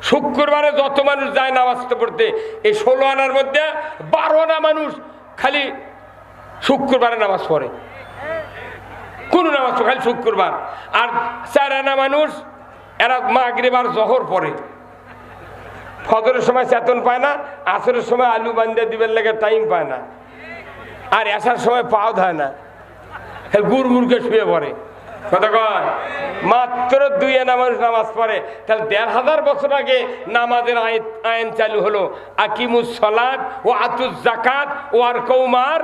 শুক্রবারে যত মানুষ যায় নামাজ পড়তে, এই 16 আনার মধ্যে 12 আনা মানুষ খালি শুক্রবারে নামাজ পড়ে, কোন নামাজ খালি শুক্রবার। আর 4 আনা মানুষ এরা মাগরিব আর জোহর পড়ে। ফজরের সময় চেতন পায় না, আসরের সময় আলু বান্ধে দিবেন লাগে টাইম পায় না, আর আসার সময় পাও ধয় না, গুড় মুড়কে শুয়ে পড়ে। কথা কয়, মাত্র 2 আনা মানুষ নামাজ পড়ে। তাহলে 1500 বছর আগে নামাজের আইন চালু হলো, আকিমুস সালাত ও আতুজ যাকাত ও আর কৌমার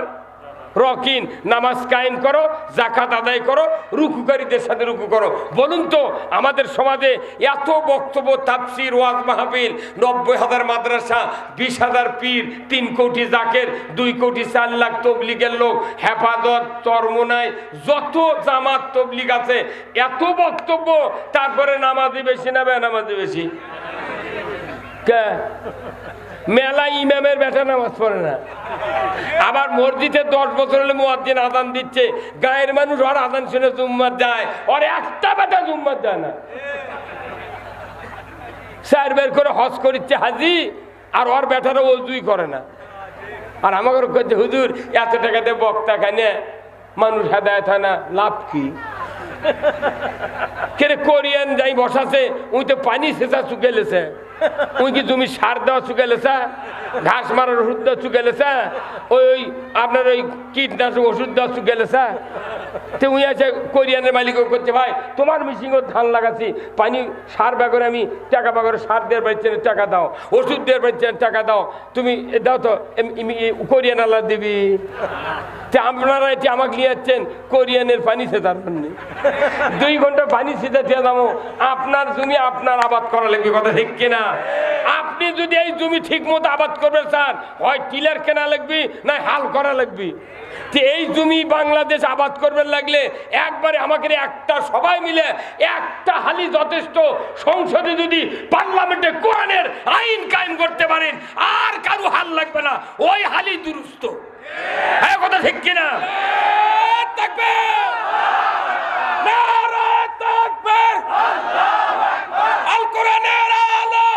রকিন, নামাজ কায়েম করো, যাকাত আদায় করো, রুকুকারীদের সাথে রুকু করো। বলুন তো আমাদের সমাজে এত বক্তব্য, তাফসির, ওয়াজ মাহফিল, 90,000 মাদ্রাসা, 20,000 পীর, 3 কোটি জাকের, 2 কোটি 4 লাখ তবলিগের লোক, হেফাজত, চরমোনাই, যত জামাত তবলিগ আছে, এত বক্তব্য, তারপরে নামাজি বেশি না বেনামাজি বেশি? কে? মেলা ইমামের বেটা নামাজ পড়ে না। আবার মসজিদে 10 বছর হলে মুয়াজ্জিন আযান দিচ্ছে, গায়ের মানুষ আর আযান শুনে জুম্মাত যায়, আর একটা বেটা জুম্মাত যায় না। 4 বের করে হজ করিচ্ছে হাজি, আর ওর বেটারা ওযুই করে না। আর আমাকে কইছে হুজুর এত টাকা দিয়ে বক্তা খানে মানুষ হেদায়েত হয় না, লাভ কি? কেরে কোরিয়ান যাই বসাছে, উই তো পানি সেচা চুকেলেছে, উই কি জমি সার দেওয়া চুকেলেছে, ঘাস মারার ওষুধ দেওয়া চুকেলেছে, ওই আপনার ওই কীটনাশক ওষুধ দেওয়া চুকেলেছে। তো উই আছে কোরিয়ানের মালিকও করছে, ভাই তোমার মিশিংও ধান লাগাচ্ছি, পানি সার ব্যাগরে আমি টাকা ব্যাগরে সার দেওয়ার পারছি না, টাকা দাও, ওষুধ দেওয়ার পারছি না, টাকা দাও, তুমি দাও তো, কোরিয়ান আল্লাহ দিবি। তো আপনারা এটি আমাকে নিয়ে যাচ্ছেন কোরিয়ানের পানি সেটার জন্য, 2 ঘন্টা পানি সেটা দিয়ে যাবো, আপনার জমি আপনার আবাদ করা লাগবে। কথা ঠিক কিনা? আপনি যদি এই জমি ঠিক মতো আবাদ করবেন স্যার, হয় টিলার কেনা লাগবে না হাল করা লাগবে। তো এই জমি বাংলাদেশ আবাদ করবেন লাগলে একবারে আমাকে একটা সবাই মিলে একটা হালি যথেষ্ট। সংসদে যদি পার্লামেন্টে কোরআনের আইন কায়েম করতে পারেন, আর কারো হাল লাগবে না, ওই হালি দুরুস্ত। হ্যাঁ, কথা ঠিক কিনা? আল কোরআনের আলো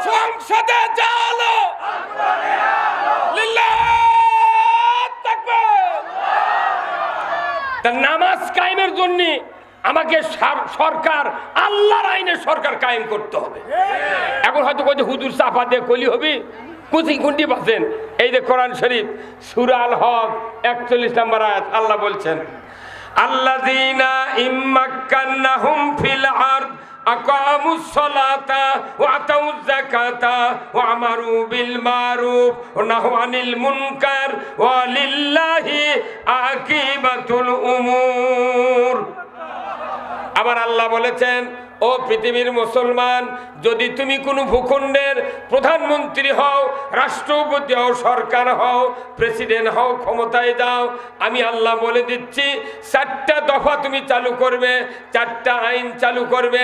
সংসদে জালো, নামাজ কায়েমের জন্য আমাকে সরকার, আল্লাহর আইনের সরকার কায়েম করতে হবে। এখন হয়তো কইতে হুজুর চাপা দিয়ে কলি হবি, কুচি পাচ্ছেন। এই যে কোরআন শরীফ সূরা আল হক 41 নম্বর আয়াত, আল্লাহ বলছেন আল্লাযীনা ইম্মাক্কান্নাহুম ফিল আরদ আকামুস সালাতা ওয়া আতাউয যাকাতা ওয়া আমারু বিল মারুফ ওয়া নাহু আনিল মুনকার ওয়া লিল্লাহি আকিবাতুল উমুর। আবার আল্লাহ বলেছেন, ও পৃথিবীর মুসলমান, যদি তুমি কোনো ভূখণ্ডের প্রধানমন্ত্রী হও, রাষ্ট্রপতি হও, সরকার হও, প্রেসিডেন্ট হও, ক্ষমতায় যাও, আমি আল্লাহ বলে দিচ্ছি 4টা দফা তুমি চালু করবে, 4টা আইন চালু করবে।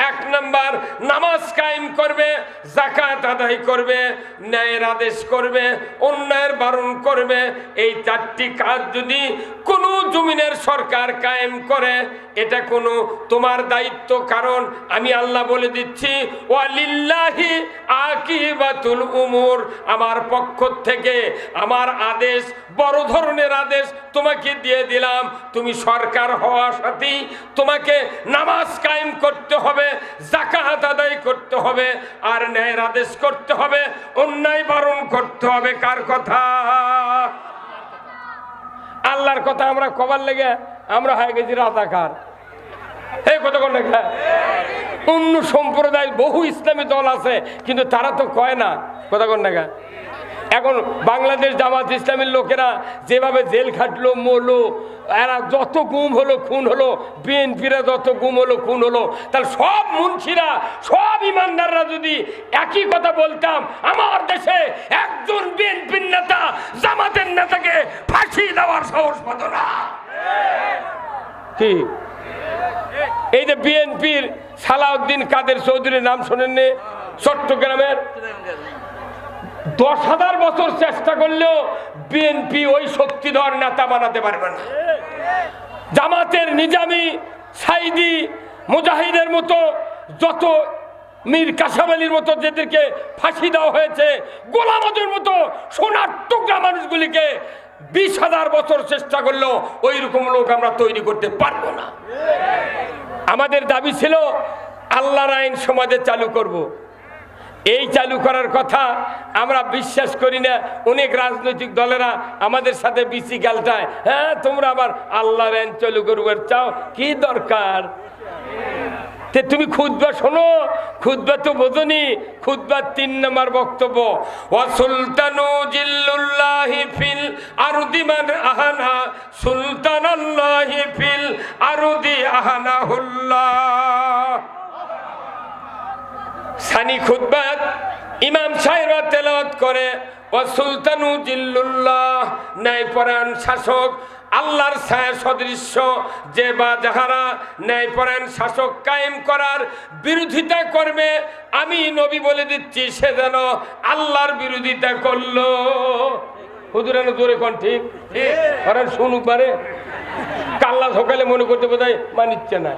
1 নাম্বার, নামাজ কায়েম করবে, যাকাত আদায় করবে, ন্যায়ের আদেশ করবে, অন্যায়ের বারণ করবে। এই 4টি কাজ যদি কোনো জমিনের সরকার কায়েম করে, এটা কোনো তোমার দায়িত্ব। কারণ আমি আল্লাহ বলে দিচ্ছি ওয়ালিল্লাহি আকিবাতুল উমুর, আমার পক্ষ থেকে আমার আদেশ, বড় ধরনের আদেশ তোমাকে দিয়ে দিলাম। তুমি সরকার হওয়ার সাথে তোমাকে নামাজ কায়েম করতে হবে, যাকাত আদায় করতে হবে, আর ন্যায়ের আদেশ করতে হবে, অন্যায় বারণ করতে হবে। কার কথা? আল্লাহর কথা আমরা কবার লেগে আমরা হয়ে গেছি রাজাকার। এই কথা কোন লেখা? অন্য সম্প্রদায় বহু ইসলামী দল আছে, কিন্তু তারা তো কয় না। কথা কোন লেখা? এখন বাংলাদেশ জামাত ইসলামের লোকেরা যেভাবে জেল খাটলো, মরলো, এরা যত গুম হলো, খুন হলো, বিএনপিরা যত গুম হলো, খুন হলো, তাহলে সব মুন্সিরা, সব ইমানদাররা যদি একই কথা বলতাম, আমার দেশে একজন বিএনপির নেতা জামাতের নেতাকে ফাঁসি দেওয়ার সাহস পাত না। কি এই যে বিএনপির সালাউদ্দিন কাদের চৌধুরীর নাম শোনেননি? চট্টগ্রামের 10,000 বছর চেষ্টা করলেও বিএনপি ওই শক্তিধর নেতা বানাতে পারবে না। জামাতের নিজামী, সাইদি, মুজাহিদের মতো যত মীর কাসেম আলীর মতো যাদেরকে ফাঁসি দেওয়া হয়েছে, গোলাম আজমের মতো সোনার টুকরা মানুষগুলিকে 20,000 বছর চেষ্টা করলেও ওই রকম লোক আমরা তৈরি করতে পারবো না। আমাদের দাবি ছিল আল্লাহর আইন সমাজে চালু করব। এই চালু করার কথা আমরা বিশ্বাস করি না। অনেক রাজনৈতিক দলেরা আমাদের সাথে বিসি গালটায়, হ্যাঁ তোমরা আবার আল্লাহর আইন চালু করবে চাও, কি দরকার? তে তুমি খুতবা শোনো, খুতবা তো বোঝনি। খুতবার 3 নম্বর বক্তব্য, ওয়া সুলতানু জিল্লুল্লাহি ফিল আরদি মান আহানা সুলতানাল্লাহি ফিল আরদি আহানাহুল্লাহ। সানি খুতবাত ইমাম সাহেবরা তেলাওয়াত করে, ওয়া সুলতানু জিল্লুল্লাহ, ন্যায়পরায়ণ শাসক, আল্লাহর ছায়া সদৃশ্য যে বা যাহারা ন্যায়পরায়ণ শাসক কায়েম করার বিরোধিতা করবে, আমি নবী বলে দিচ্ছি সে যেন আল্লাহর বিরোধিতা করলো। হুজুরানো জোরে কোন ঠিক ওরা শুনুক পারে, কাল্লা সকালে মনে করতে বোধহয় মানিচ্ছে না।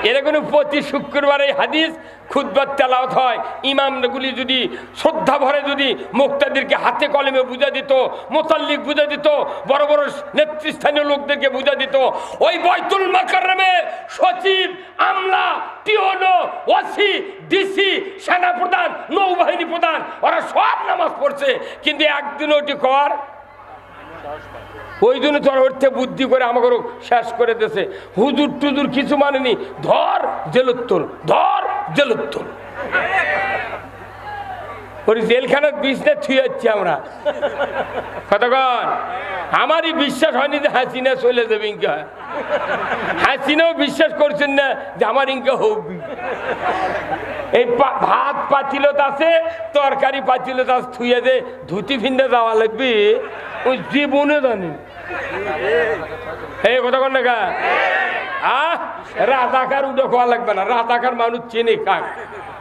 এরকম প্রতি শুক্রবার এই হাদিস খুতবার তেলাওয়াত হয়। ইমামগুলি যদি শ্রদ্ধা ভরে যদি মুক্তাদিরকে হাতে কলমে বুঝা দিত, মুতাল্লিক বুঝা দিত, বড় বড় নেতৃস্থানীয় লোকদেরকে বুঝা দিত, ওই বাইতুল মুকাররমে সচিব, আমলা, টিওনো, ওসি, ডিসি, সেনাপ্রধান, নৌবাহিনী প্রধান ওরা সব নামাজ পড়ছে, কিন্তু একদিন ওটি কর ওই জন্য তোর উঠতে বুদ্ধি করে আমাকে শেষ করে দিয়েছে। হুজুর টুজুর কিছু মানেনি, ধর জেলোত্তর, ধর জেলোত্তর। ওই জেলখানার বিছনা থুয়ে যাচ্ছি আমরা। কতক্ষণ আমারই বিশ্বাস হয়নি যে হাসিনা চলে যাবে, ইনকা হাসিনাও বিশ্বাস করছেন না যে আমার ইনকা হোক। এই ভাত পাতিলত আছে, তরকারি পাতিলত আছে, থুয়ে দে ধুতি ফিন্দে যাওয়া লাগবে, ওই জীবনে জানি এই কথা কন না। রাজাকার উঠে খাওয়া লাগবে না, রাজাকার মানুষ চিনি খাক,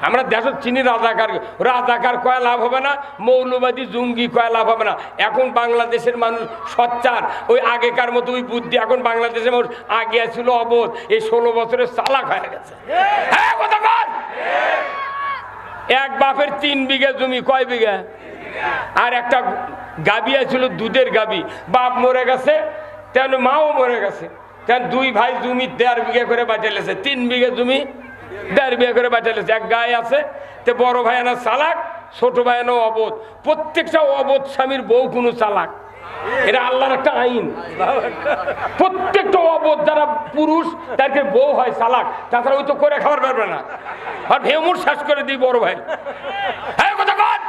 আমরা দেশের চিনি রাজাকার। রাজাকার কয়া লাভ হবে না, মৌলবাদী জঙ্গি কয়া লাভ হবে না। এখন বাংলাদেশের মানুষ সচ্চার, ওই আগেকার মতো ওই বুদ্ধি এখন বাংলাদেশের মানুষ আগে ছিল অবোধ, এই 16 বছরের চালাক হয়ে গেছে। হ্যাঁ কথা কন। এক বাপের 3 বিঘা জমি, কয় বিঘা? আর একটা গাবি আছিল, দুধের গাবি, বাপ মরে গেছে, তেন মাও মরে গেছে, তেন 2 ভাই জমি 1.5 বিঘা করে বাঁচালেছে, 3 বিঘা জমি 1.5 বিঘা করে বাঁচালেছে। এক গায়ে আছে, তে বড় ভাই না চালাক, ছোট ভাই না অবোধ। প্রত্যেকটা অবোধ স্বামীর বউ কোনো চালাক, এটা আল্লাহর একটা আইন। প্রত্যেকটা অবোধ যারা পুরুষ তাকে বউ হয় চালাক, তাছাড়া ওই তো করে খাবার পারবে না। আর ভেমুর শেষ করে দিই বড় ভাই। হ্যাঁ কথা কন।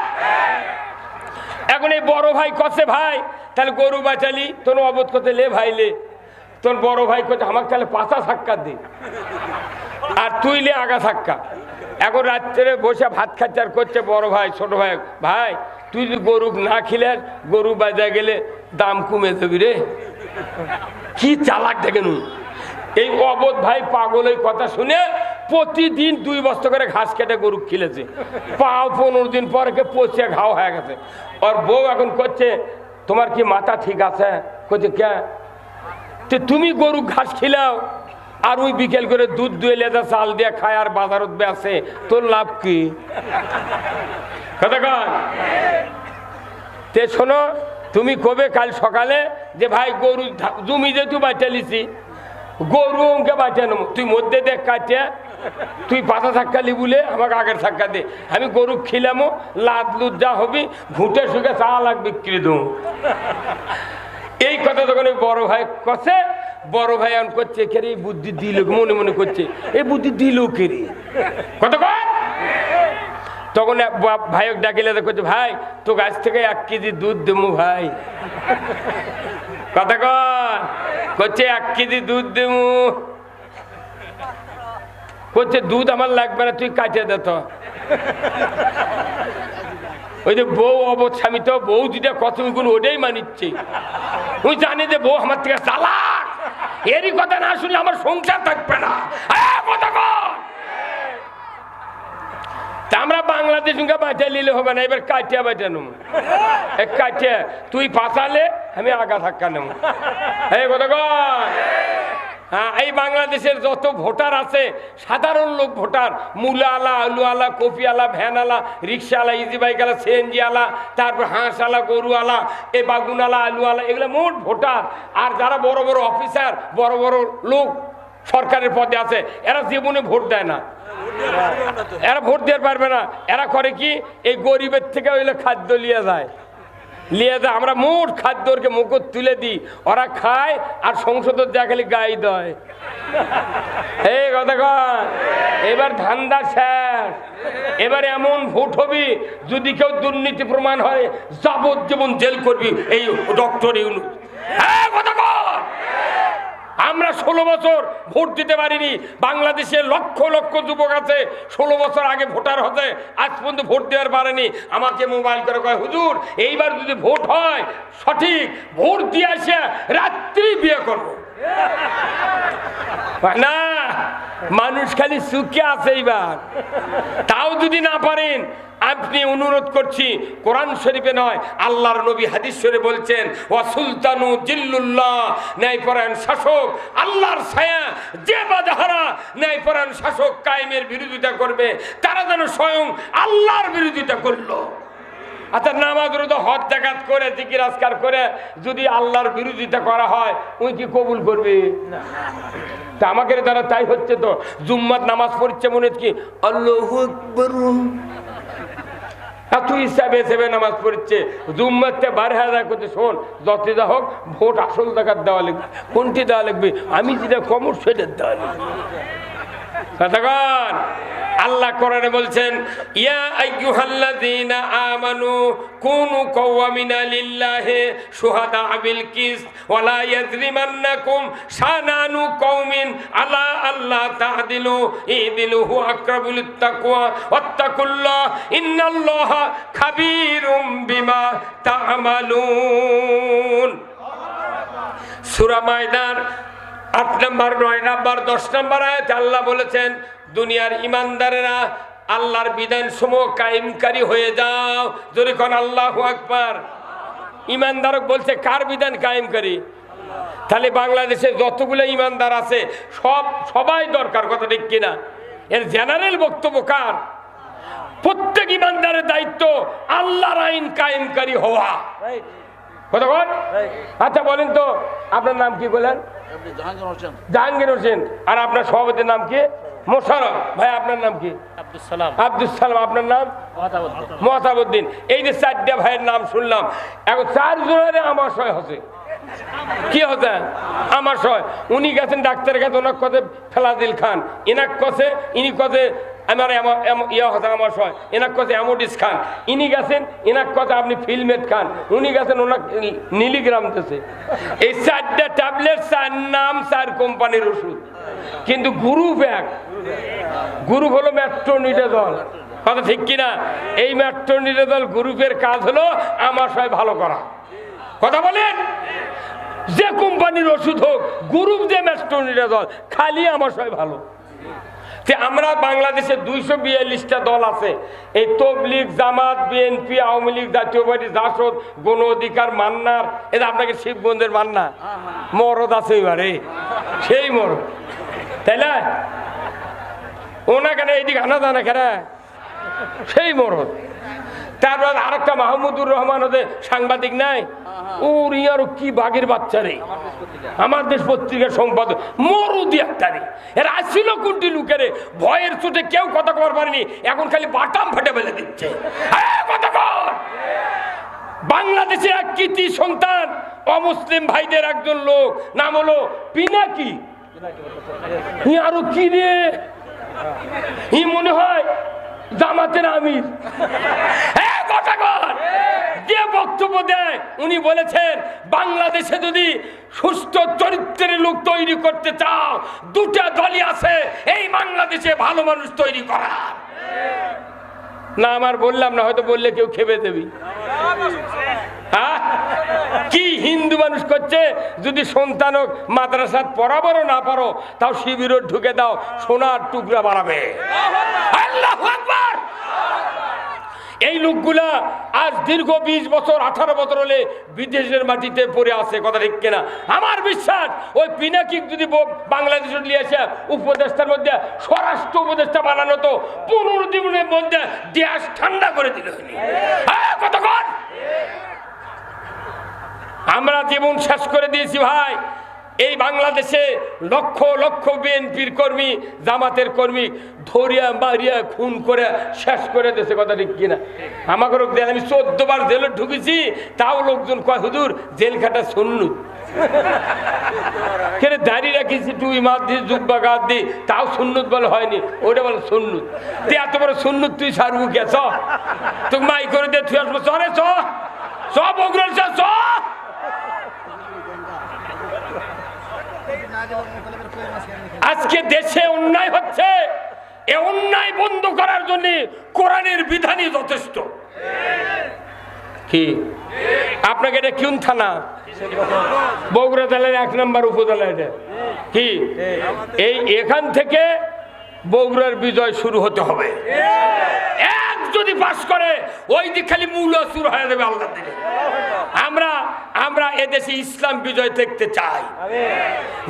এখন এই বড় ভাই কছে, ভাই তাহলে গরু বাঁচালি, তোর অবোধ করতে লে ভাই লে। তোর বড় ভাই করছে আমাকে তাহলে 5 সাক্কা দে, আর তুই লে আগা সাক্কা। এখন রাত্রে বসে ভাত খাচ্ছে আর করছে বড় ভাই ছোট ভাই, ভাই তুই যদি গরু না খিলে গরু বাজা গেলে দাম কমে যাবি রে। কি চালাক দেখেন এই অবোধ ভাই, পাগল। এই কথা শুনে প্রতিদিন 2 বস্তা করে ঘাস কেটে গরু খিলেছে। পাও 15 দিন পর পচে ঘাও হয়ে গেছে। আর বউ এখন করছে, তোমার কি মাথা ঠিক আছে? করছে কে? তুমি গরু ঘাস খিলাও আর ওই বিকেল করে দুধ দুয়ে লেদা চাল দিয়ে খায় আর বাজারত বেচে, তোর লাভ কি? কথা কন। তে শোনো, তুমি কবে কাল সকালে যে ভাই গরু জমি যেহেতু বাঁচালিছি, গরু অঙ্কে বাঁচা নেব, তুই মধ্যে দেখ কাটিয়া তুই 5 সাক্কা লিবুলে আমাকে আগের সাক্কা দে, আমি গরু খিলামো, লাদ লুদ যা হবি ঘুঁটে শুকে চা লাগ বিক্রি দেবো। এই কথা তখন ওই বড় ভাই কছে, বড় ভাই এমন করছে, কে রে বুদ্ধি দিল, মনে মনে করছে এই বুদ্ধি দিল কে রে। কত কর। তখন ভাইক ডাকিলে করছে, ভাই তো গাছ থেকে 1 কেজি দুধ দেবো ভাই। কথা কর। করছে 1 কেজি দুধ দেবো। করছে দুধ আমার লাগবে না, তুই কাটিয়ে দে তো। ওই যে বউ অবোধ স্বামী, তো বউ যেটা কত গুণ ওটাই মানিচ্ছে। তুই জানি যে বউ আমার থেকে চালাক, এরই কথা না শুনলে আমার সংসার থাকবে না। আমরা বাংলাদেশ বাঁচা নিলে হবে না, এবার কাটিয়া বাঁচা নেব। কাটিয়া তুই পাচালে আমি আগা ধাক্কা নেব। এই কথা কর। হ্যাঁ, এই বাংলাদেশের যত ভোটার আছে সাধারণ লোক ভোটার, মূলা আলা, আলু আলা, কপি আলা, ভ্যান আলা, রিক্সা আলা, ইজি বাইক আলা, সিএনজি আলা, তারপর হাঁস আলা, গরু আলা, এই বাগুন আলা, আলু আলা, এগুলো মোট ভোটার। আর যারা বড় বড় অফিসার, বড় বড় লোক সরকারের পদে আছে, এরা জীবনে ভোট দেয় না, এরা ভোট দিতে পারবে না। এরা করে কি, এই গরিবের থেকে হইলে খাদ্য লিয়ে যায়। আমরা মোট খাদ্যকে মুখত তুলে দিই, ওরা খায় আর সংসদের যা খালি গাই দেয়। এই কথা কন, এবার ধান্দা শেষ। এবার এমন ভোট হবি, যদি কেউ দুর্নীতি প্রমাণ হয় যাবজ্জীবন জেল করবি। এই ডক্টর ইউনূস, হ্যাঁ কথা কন। আমরা 16 বছর ভোট দিতে পারিনি। বাংলাদেশে লক্ষ লক্ষ যুবক আছে 16 বছর আগে ভোটার হতে আজ পর্যন্ত ভোট দেওয়ার পারেনি। আমাকে মোবাইল করে কয়, হুজুর এইবার যদি ভোট হয় সঠিক, ভোট দিয়ে আসে রাত্রি বিয়ে করবো না। মানুষ খালি সুখে আছে এইবার। তাও যদি না পারেন, আপনি অনুরোধ করছি, কোরআন শরীফে নয় আল্লাহর নবী হাদিস শরীফে বলছেন, ওয়া সুলতানু জিল্লুল্লাহ, ন্যায়পরায়ণ শাসক আল্লাহর ছায়া, যে বাধাহারা ন্যায়পরায়ণ শাসক কায়েমের বিরোধিতা করবে তারা যেন স্বয়ং আল্লাহর বিরোধিতা করলো। আচ্ছা, নামাজ রোজা হজ জাকাত করে জিকির আজকার করে যদি আল্লাহর বিরোধিতা করা হয়, ওই কি কবুল করবে? তা আমাদের দ্বারা তাই হচ্ছে। তো জুম্মাত নামাজ পড়ছে মনে হচ্ছে কি আল্লাহু আকবার, তুই হিসাবে হিসেবে নামাজ পড়ছে, জুম্মাতে 12,000 করতে। শোন, যত যা হোক ভোট আসল জাকাত দেওয়া লাগবে। কোনটি দেওয়া লাগবে? আমি যেটা কমর সেটা দেওয়া লাগবে। আল্লাহ কোরআনে বলছেন, ইয়া আইয়ুহাল্লাযীনা আমানু কুনু কাওয়ামিনা লিল্লাহি শুহাদা বিল কিসত ওয়া লা ইয়াজরিমান্নাকুম শানানু কওমিন আলা আল্লাহ তা'দিলু ইদিলু হুয়া আকরাবু লিত্তাকওয়া ওয়াত্তাকুল্লাহ ইন্নাল্লাহা খাবীরুম বিমা তা'মালুন। সূরা মায়দার 8 নম্বর, 9 নম্বর, 10 নম্বর আয়াতে আল্লাহ বলেছেন, দুনিয়ার ইমানদারেরা আল্লাহর বিধান সমূহ কায়েমকারী হয়ে যাও। যদি কোন আল্লাহু আকবার। ইমানদারক বলছে কার বিধান কায়েমকারী? তাহলে বাংলাদেশে যতগুলো ইমানদার আছে সবাই দরকার, কথা ঠিক কিনা? এর জেনারেল বক্তব্য কার? প্রত্যেক ইমানদারের দায়িত্ব আল্লাহর আইন কায়েমকারী হওয়া। কথা বল। আচ্ছা বলেন তো, আপনার নাম কি বলেন? জাহাঙ্গীর হোসেন। আর আপনার সভাপতির নাম কি? মোশাররফ ভাই। আপনার নাম কি? আব্দুল সালাম। আব্দুল সালাম। আপনার নাম? মোহাতাবউদ্দিন। এই যে 4টা ভাইয়ের নাম শুনলাম, এখন 4 জনের আমাশয় হচ্ছে। কি হচ্ছে আমাশয়? উনি গেছেন ডাক্তারের কাছে, ওনার কাছে ফেলাদিল খান, এনাক কাছে ইনি কাছে আমার আমাশয়, এনাক কাছে অ্যামোডিস খান, ইনি গেছেন এনাক কাছে আপনি ফিলমেট খান, উনি গেছেন ওনার নিলিগ্রাম দিতেছে। এই 4টা ট্যাবলেট, 4 নাম, 4 কোম্পানির ওষুধ, কিন্তু গ্রুপ এক। গ্রুপ হলো মেট্রোনিডাজল। কথা ঠিক কিনা? এই মেট্রোনিডাজল গ্রুপের কাজ হলো আমাশয় ভালো করা। কথা বলেন, যে কোম্পানির ওষুধ হোক, গ্রুপ যে মেট্রোনিডাজল, খালি আমাশয় ভালো। আমরা বাংলাদেশে 242টা দল আছে। এই তবলিগ, জামাত, বিএনপি, আওয়ামী লীগ, জাতীয় পার্টি, জাসদ, গণ অধিকার, মান্নার, এটা আপনাকে শিবগঞ্জের মান্না মরদ আছে এবারে, সেই মরদ, তাই না? ওনা কেন এইদিকে আনা জানা কেন, সেই মরদ। তারপর আরেকটা মাহমুদুর রহমান ওদের সাংবাদিক নাই, ওর ইয়ারও কি বাঘের বাচ্চা রে, আমার দেশ পত্রিকার সম্পাদক, মরুদি একটা রে। এরা আসছিল কোনটি লোকেরে, ভয়ের চোটে কেউ কথা কবার পারেনি, এখন খালি বাটাম ফেটে ফেলে দিচ্ছে। বাংলাদেশের এক কৃতি সন্তান অমুসলিম ভাইদের একজন লোক, নাম হলো পিনাকি। আরো কি রে, ই মনে হয় জামাতের আমির। যে বক্তব্য দেয়, উনি বলেছেন বাংলাদেশে যদি সুস্থ চরিত্রের লোক তৈরি করতে চাও, 2টা দলই আছে এই বাংলাদেশে ভালো মানুষ তৈরি করার। না আমার বললাম না, হয়তো বললে কেউ খেপে দেবি। হ্যাঁ, কি হিন্দু মানুষ করছে, যদি সন্তানক মাদ্রাসাত পড়াবারও না পারো, তাও শিবিরও ঢুকে দাও, সোনার টুকরা বাড়াবে। আল্লাহু আকবার। এই লোকগুলা আজ দীর্ঘ 20 বছর 18 বছর হলে বিদেশের মাটিতে পড়ে আছে, কথা ঠিক কিনা? আমার বিশ্বাস ওই পিনাকিক যদি বাংলাদেশে নিয়ে এসে উপদেষ্টার মধ্যে স্বরাষ্ট্র উপদেষ্টা বানানো তো 15 দিনের মধ্যে দেশ ঠান্ডা করে দিল। কতক্ষণ আমরা জীবন শেষ করে দিয়েছি ভাই। এই বাংলাদেশে লক্ষ লক্ষ বিএনপির কর্মী, জামাতের কর্মী ধরিয়া মারিয়া খুন করে শেষ করে দিয়েছে, কথা ঠিক কিনা? আমাকে আমি 14 বার জেলে ঢুকেছি, তাও লোকজন কয় হুজুর জেল খাটা সুন্নত। কেন দাঁড়িয়ে রাখিছি, টুই মাত দিয়ে জুব্বা গাছ দিই, তাও সুন্নত বলে হয়নি, ওটা বলে সুন্নত। তুই এত বড় সুন্নত তুই সারবু কে? চ তুই মাই করে দিয়ে তুই আসবো, চরে চ বগুড়ার চ। আজকে দেশে অন্যায় হচ্ছে, এ অন্যায় বন্ধ করার জন্য কোরআনের বিধানই যথেষ্ট। কি আপনাকে এটা কোন থানা? বগুড়া জেলার 1 নম্বর উপজেলা। এটা কি এখান থেকে বগুড়ার বিজয় শুরু হতে হবে। এক যদি পাস করে ওই দিক খালি মূল শুরু হয়ে যাবে আল্লাহ দিলে। আমরা এদেশে ইসলাম বিজয় দেখতে চাই।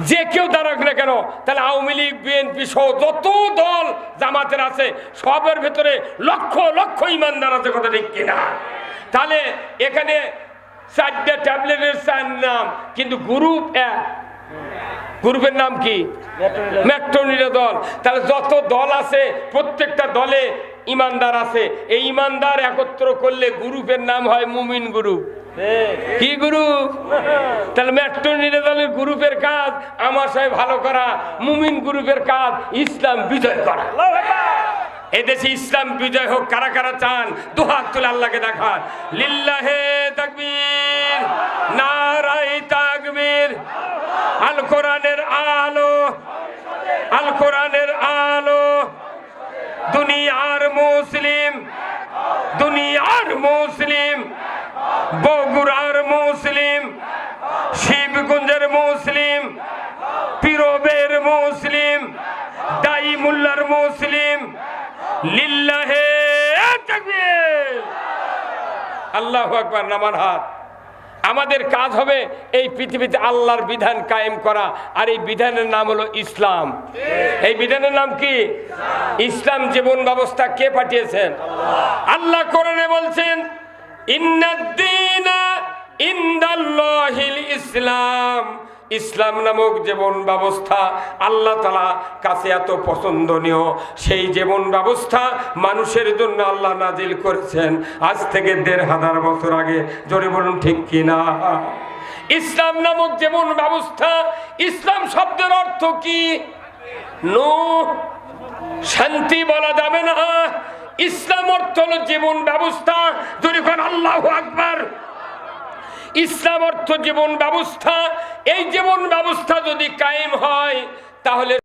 যে কেউ দাঁড়াক না কেন, তাহলে আওয়ামী লীগ, বিএনপি সহ যত দল জামাতের আছে সবের ভেতরে লক্ষ লক্ষ ইমানদার আছে, কথা ঠিক কিনা? তাহলে এখানে 4টা ট্যাবলেটের 4 নাম, কিন্তু গ্রুপ 1, গ্রুপের নাম কি? মেট্রোনিরা দল। তাহলে যত দল আছে প্রত্যেকটা দলে ইমানদার আছে। এই ইমানদার একত্র করলে গ্রুপের নাম হয় মুমিন গ্রুপ। কি গ্রুপ? তাহলে মেট্রোনিরা দলের গ্রুপের কাজ আমার সাথে ভালো করা, মুমিন গ্রুপের কাজ ইসলাম বিজয় করা। এদেশে ইসলাম বিজয় হোক। কারা কারা চান? দুহাত তুলে আল্লাহকে দেখান। লিল্লাহে তাকবীর, নারায়ে তাকবীর। আল কোরআনের আলো, আল কোরআনের আলো। দুনিয়ার মুসলিম, দুনিয়ার মুসলিম, বগুড়ার মুসলিম, শিবগঞ্জের মুসলিম, পীরবের মুসলিম, দাইমুল্লার মুসলিম। লিল্লাহে তাকবীর, আল্লাহু আকবার। নামান হাত। আমাদের কাজ হবে এই পৃথিবীতে আল্লাহর বিধান কায়েম করা, আর এই বিধানের নাম হলো ইসলাম। এই বিধানের নাম কি? ইসলাম। জীবন ব্যবস্থা কে পাঠিয়েছেন? আল্লাহ কোরআনে বলছেন, ইন্নাদ-দীনা ইনদাল্লাহিল ইসলাম। ইসলাম নামক জীবন ব্যবস্থা আল্লাহ তাআলা কাছে এত পছন্দনীয়, সেই জীবন ব্যবস্থা মানুষের জন্য আল্লাহ নাজিল করেছেন আজ থেকে 1500 বছর আগে। জোরে বলুন ঠিক কিনা? ইসলাম নামক জীবন ব্যবস্থা, ইসলাম শব্দের অর্থ কি? শান্তি বলা যাবে না। ইসলাম অর্থ হলো জীবন ব্যবস্থা। জোরে বলুন আল্লাহু আকবার। ইসলাম অর্থ জীবন ব্যবস্থা। এই জীবন ব্যবস্থা যদি কায়েম হয় তাহলে